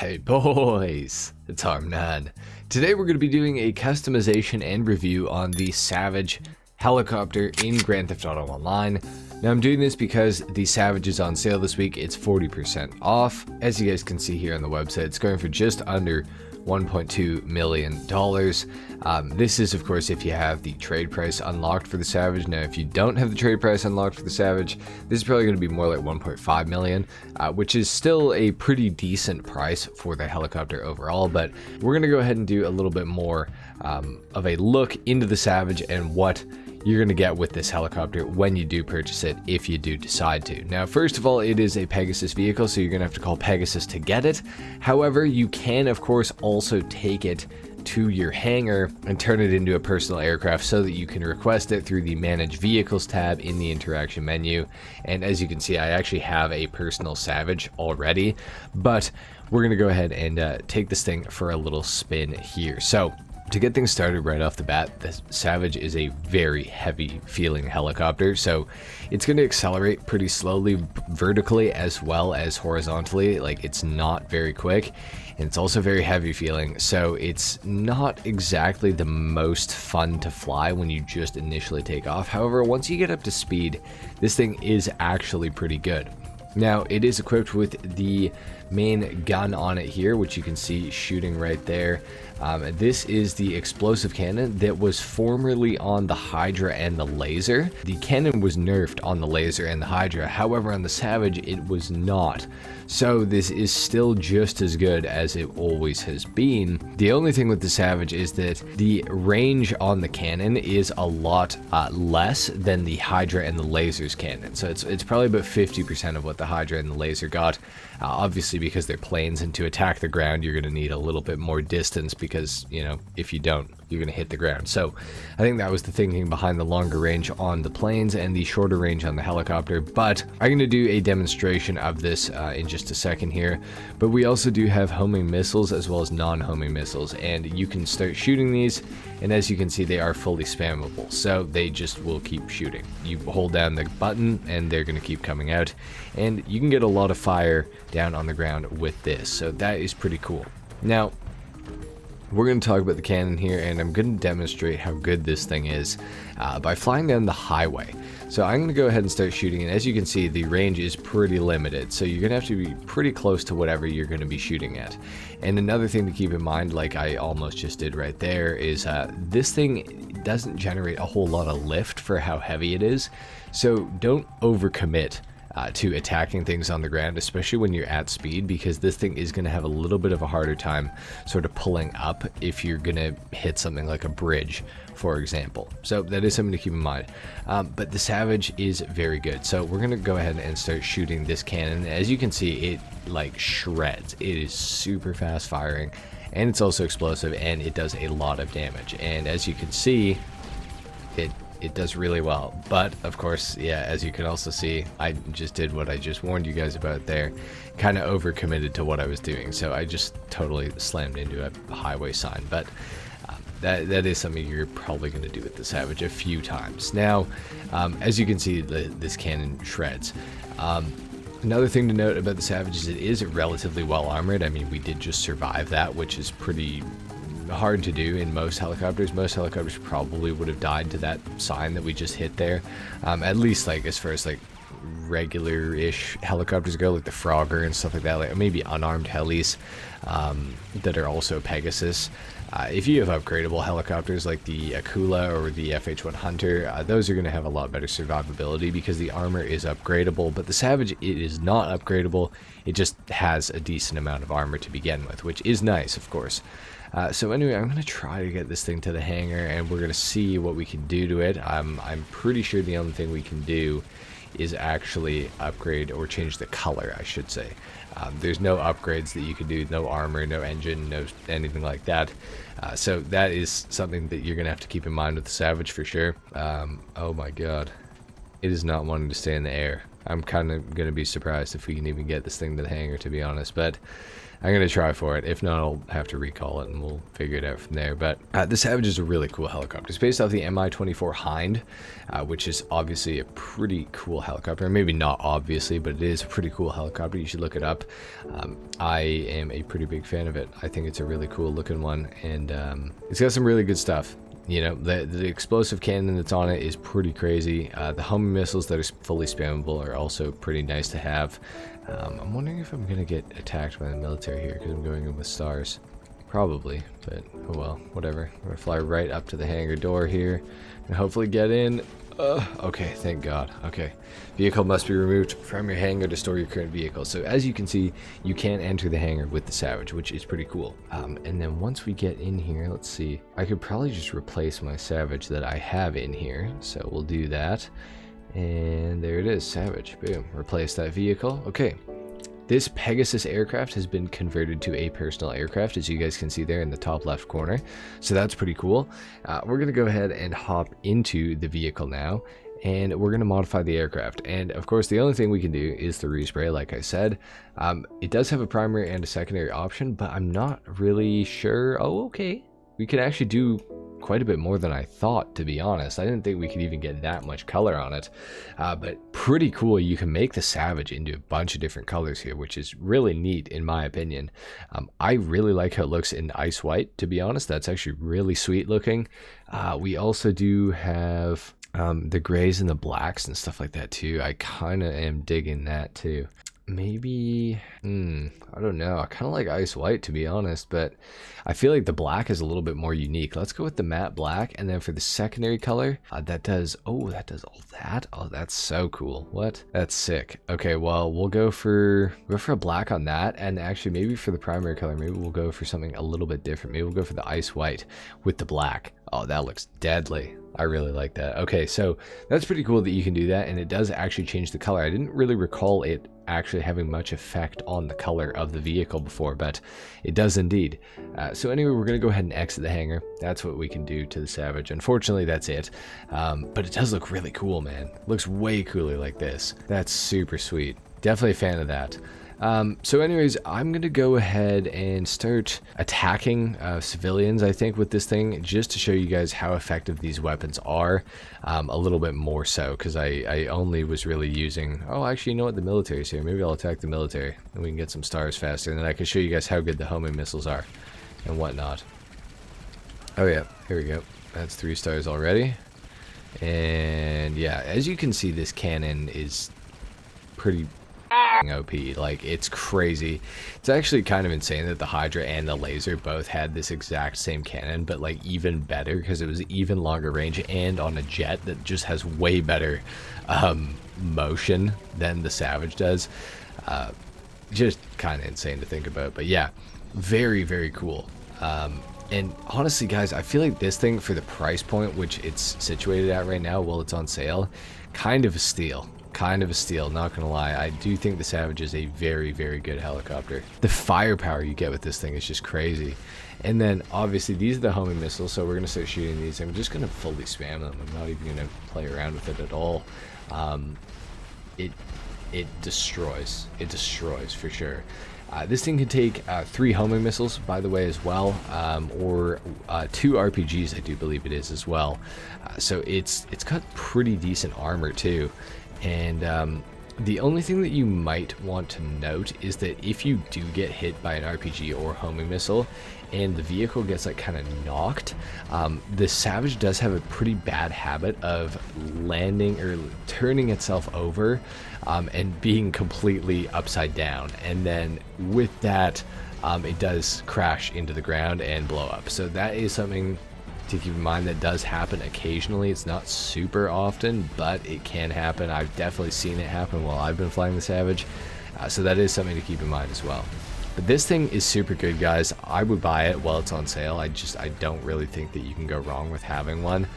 Hey boys, it's HarmNone. Today we're going to be doing a customization and review on the Savage helicopter in Grand Theft Auto Online. Now I'm doing this because the Savage is on sale this week. It's 40% off. As you guys can see here on the website, it's going for just under $1.2 million. This is, of course, if you have the trade price unlocked for the Savage. Now, if you don't have the trade price unlocked for the Savage, this is probably going to be more like 1.5 million, which is still a pretty decent price for the helicopter overall. But we're going to go ahead and do a little bit more of a look into the Savage and what you're going to get with this helicopter when you do purchase it, if you do decide to. Now, first of all, it is a Pegasus vehicle, so you're going to have to call Pegasus to get it. However, you can, of course, also take it to your hangar and turn it into a personal aircraft so that you can request it through the Manage Vehicles tab in the interaction menu. And as you can see, I actually have a personal Savage already, but we're going to go ahead and take this thing for a little spin here. So, to get things started right off the bat, the Savage is a very heavy feeling helicopter, so it's going to accelerate pretty slowly vertically as well as horizontally. Like, it's not very quick, and it's also very heavy feeling, so it's not exactly the most fun to fly when you just initially take off. However, once you get up to speed, this thing is actually pretty good. Now, it is equipped with the main gun on it here, which you can see shooting right there. This is the explosive cannon that was formerly on the Hydra and the Laser. The cannon was nerfed on the Laser and the Hydra, however on the Savage it was not. So this is still just as good as it always has been. The only thing with the Savage is that the range on the cannon is a lot less than the Hydra and the Laser's cannon. So it's probably about 50% of what the Hydra and the Laser got. Obviously, because they're planes, and to attack the ground you're going to need a little bit more distance, because, you know, if you don't, you're going to hit the ground. So I think that was the thinking behind the longer range on the planes and the shorter range on the helicopter. But I'm going to do a demonstration of this in just a second here. But we also do have homing missiles as well as non-homing missiles, and you can start shooting these, and as you can see, they are fully spammable, so they just will keep shooting. You hold down the button and they're going to keep coming out, and you can get a lot of fire down on the ground with this, so that is pretty cool. Now, we're going to talk about the cannon here, and I'm going to demonstrate how good this thing is by flying down the highway. So I'm going to go ahead and start shooting, and as you can see, the range is pretty limited, so you're going to have to be pretty close to whatever you're going to be shooting at. And another thing to keep in mind, like I almost just did right there, is this thing doesn't generate a whole lot of lift for how heavy it is, so don't overcommit to attacking things on the ground, especially when you're at speed, because this thing is going to have a little bit of a harder time sort of pulling up if you're going to hit something like a bridge, for example. So that is something to keep in mind. But the Savage is very good. So we're going to go ahead and start shooting this cannon. As you can see, it like shreds. It is super fast firing, and it's also explosive, and it does a lot of damage. And as you can see, it does really well. But of course, yeah, as you can also see, I just did what I just warned you guys about there, kind of overcommitted to what I was doing, so I just totally slammed into a highway sign. But that is something you're probably going to do with the Savage a few times. Now, as you can see, this cannon shreds. Another thing to note about the Savage is it is relatively well armored. I mean, we did just survive that, which is pretty hard to do in most helicopters. Most helicopters probably would have died to that sign that we just hit there. At least, like, as far as like regular-ish helicopters go, like the Frogger and stuff like that, like maybe unarmed helis that are also Pegasus. If you have upgradable helicopters like the Akula or the FH-1 Hunter, those are going to have a lot better survivability because the armor is upgradable. But the Savage, it is not upgradable. It just has a decent amount of armor to begin with, which is nice, of course. So anyway, I'm going to try to get this thing to the hangar, and we're going to see what we can do to it. I'm pretty sure the only thing we can do is actually upgrade or change the color, I should say. There's no upgrades that you can do, no armor, no engine, no anything like that. So that is something that you're going to have to keep in mind with the Savage for sure. Oh my god. It is not wanting to stay in the air. I'm kind of going to be surprised if we can even get this thing to the hangar, to be honest. But I'm gonna try for it. If not, I'll have to recall it and we'll figure it out from there. But the Savage is a really cool helicopter. It's based off the Mi-24 Hind, which is obviously a pretty cool helicopter. Maybe not obviously, but it is a pretty cool helicopter. You should look it up. I am a pretty big fan of it. I think it's a really cool looking one, and it's got some really good stuff. You know, the explosive cannon that's on it is pretty crazy. The homing missiles that are fully spammable are also pretty nice to have. I'm wondering if I'm gonna get attacked by the military here because I'm going in with stars. Probably, but oh well, whatever. I'm gonna fly right up to the hangar door here and hopefully get in. Okay, thank God. Okay, vehicle must be removed from your hangar to store your current vehicle. So as you can see, you can enter the hangar with the Savage, which is pretty cool. And then once we get in here, let's see. I could probably just replace my Savage that I have in here. So we'll do that. And there it is, Savage. Boom, replace that vehicle. Okay. This Pegasus aircraft has been converted to a personal aircraft, as you guys can see there in the top left corner. So that's pretty cool. We're going to go ahead and hop into the vehicle now, and we're going to modify the aircraft. And of course, the only thing we can do is the respray, like I said. It does have a primary and a secondary option, but I'm not really sure. Oh, okay. We can actually do quite a bit more than I thought, to be honest. I didn't think we could even get that much color on it, but pretty cool. You can make the Savage into a bunch of different colors here, which is really neat in my opinion. I really like how it looks in ice white, to be honest. That's actually really sweet looking. We also do have the grays and the blacks and stuff like that too. I kind of am digging that too. Maybe, I don't know. I kind of like ice white, to be honest, but I feel like the black is a little bit more unique. Let's go with the matte black, and then for the secondary color, that does all that. Oh, that's so cool. What? That's sick. Okay, well, we'll go for a black on that, and actually maybe for the primary color, maybe we'll go for something a little bit different. Maybe we'll go for the ice white with the black. Oh, that looks deadly. I really like that. Okay, so that's pretty cool that you can do that, and it does actually change the color. I didn't really recall it actually having much effect on the color of the vehicle before, but it does indeed. So anyway, we're going to go ahead and exit the hangar. That's what we can do to the Savage. Unfortunately, that's it. But it does look really cool, man. It looks way cooler like this. That's super sweet. Definitely a fan of that. So anyways, I'm going to go ahead and start attacking civilians, I think, with this thing, just to show you guys how effective these weapons are, a little bit more so, because I only was really using, oh, actually, you know what, the military's here. Maybe I'll attack the military, and we can get some stars faster, and then I can show you guys how good the homing missiles are and whatnot. Oh yeah, here we go. That's 3 stars already. And yeah, as you can see, this cannon is pretty OP. Like, it's crazy. It's actually kind of insane that the Hydra and the laser both had this exact same cannon, but like even better because it was even longer range and on a jet that just has way better motion than the Savage does. Just kind of insane to think about, but yeah, very, very cool. And honestly, guys, I feel like this thing, for the price point which it's situated at right now while it's on sale, kind of a steal. Kind of a steal, not gonna lie. I do think the Savage is a very, very good helicopter. The firepower you get with this thing is just crazy. And then obviously these are the homing missiles, so we're gonna start shooting these. I'm just gonna fully spam them. I'm not even gonna play around with it at all. It destroys. It destroys for sure. This thing can take 3 homing missiles, by the way, as well, or 2 RPGs, I do believe it is as well. So it's got pretty decent armor too. And the only thing that you might want to note is that if you do get hit by an RPG or homing missile and the vehicle gets like kind of knocked, the Savage does have a pretty bad habit of landing or turning itself over and being completely upside down, and then with that it does crash into the ground and blow up. So that is something to keep in mind that does happen occasionally. It's not super often, but it can happen. I've definitely seen it happen while I've been flying the Savage, so that is something to keep in mind as well. But this thing is super good, guys. I would buy it while it's on sale. I don't really think that you can go wrong with having one.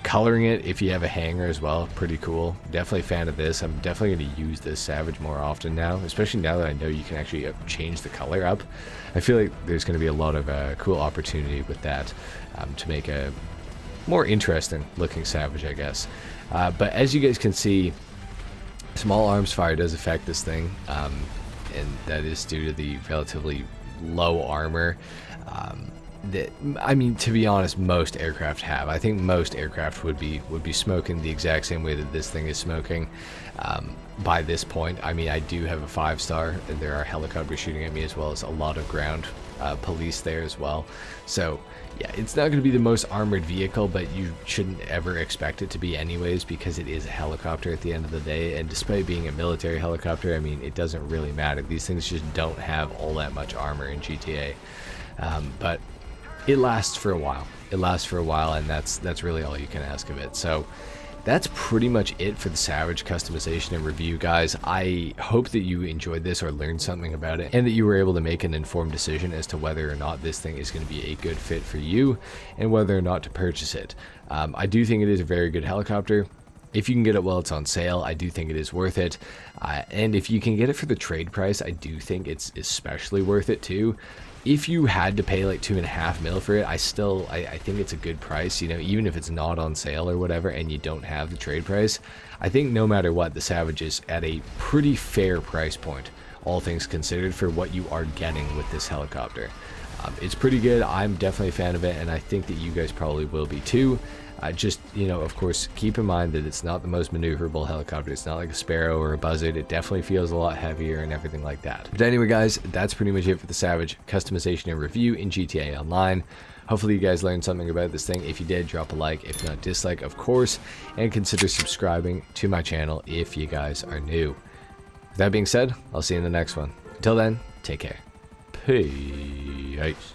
Coloring it, if you have a hanger as well, pretty cool. Definitely a fan of this. I'm definitely going to use this Savage more often now, especially now that I know you can actually change the color up. I feel like there's going to be a lot of cool opportunity with that to make a more interesting looking Savage, I guess. But as you guys can see, small arms fire does affect this thing. and that is due to the relatively low armor that, I mean, to be honest, most aircraft have. I think most aircraft would be smoking the exact same way that this thing is smoking by this point. I mean, I do have a 5-star, and there are helicopters shooting at me, as well as a lot of ground police there as well. So yeah, it's not going to be the most armored vehicle, but you shouldn't ever expect it to be anyways, because it is a helicopter at the end of the day. And despite being a military helicopter, I mean, it doesn't really matter. These things just don't have all that much armor in GTA, but it lasts for a while. It lasts for a while, and that's really all you can ask of it. So that's pretty much it for the Savage customization and review, guys. I hope that you enjoyed this or learned something about it, and that you were able to make an informed decision as to whether or not this thing is going to be a good fit for you and whether or not to purchase it. I do think it is a very good helicopter. If you can get it while it's on sale, I do think it is worth it. And if you can get it for the trade price, I do think it's especially worth it too. If you had to pay like $2.5 million for it, I think it's a good price, you know, even if it's not on sale or whatever and you don't have the trade price. I think no matter what, the Savage is at a pretty fair price point, all things considered, for what you are getting with this helicopter. It's pretty good. I'm definitely a fan of it, and I think that you guys probably will be too. Just, you know, of course, keep in mind that it's not the most maneuverable helicopter. It's not like a Sparrow or a Buzzard. It definitely feels a lot heavier and everything like that. But anyway, guys, that's pretty much it for the Savage customization and review in GTA Online. Hopefully you guys learned something about this thing. If you did, drop a like. If not, dislike, of course. And consider subscribing to my channel if you guys are new. With that being said, I'll see you in the next one. Until then, take care. Peace.